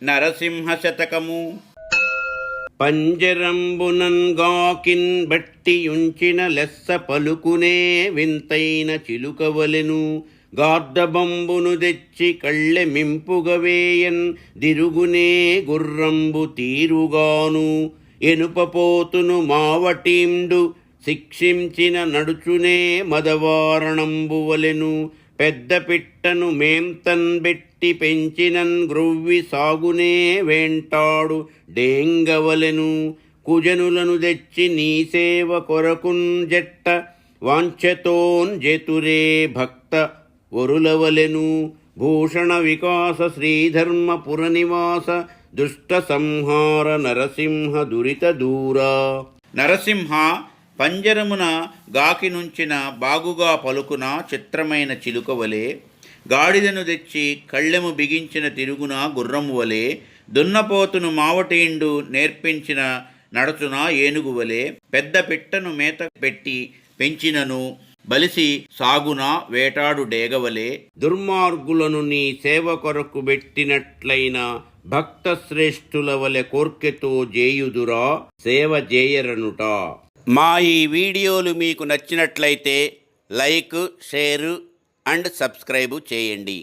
నరసింహ శతకము. పంజరంబునన్ గాకిన్ బట్టియుంచిన లెస్స పలుకునే వింతైన చిలుకవలెను. గార్ధబంబును తెచ్చి కళ్ళెమింపుగవేయన్ దిరుగునే గుర్రంబు తీరుగాను. ఎనుపపోతును మావటీండు శిక్షించిన నడుచునే మదవారణంబువలెను. పెద్ద పిట్టను మేంతన్ బెట్టి పెంచినన్ గ్రొవ్వి సాగునే వేంటాడు డేంగవలెను. కుజనులను తెచ్చి నీ సేవ కొరకున్ జట్ట వాంఛతోన్ జతురే భక్త వరులవలెను. భూషణ వికాస శ్రీధర్మ పురనివాస దుష్ట సంహార నరసింహ దురిత దూరా. నరసింహ పంజరమున గాకినుంచిన బాగుగా పలుకున చిత్రమైన చిలుక వలె, గాడిదను తెచ్చి కళ్ళెము బిగించిన తిరుగున గుర్రము వలె, దున్నపోతును మావటీండు నేర్పించిన నడచున ఏనుగు వలె, పెద్ద పిట్టను మేత పెట్టి పెంచినను బలిసి సాగున వేటాడు డేగవలే, దుర్మార్గులను నీ సేవ కొరకు పెట్టినట్లయిన భక్త శ్రేష్ఠుల వలె కోర్కెతో జేయుదురా సేవ జేయరనుట. మా ఈ వీడియోలు మీకు నచ్చినట్లయితే లైక్, షేరు అండ్ సబ్స్క్రైబు చేయండి.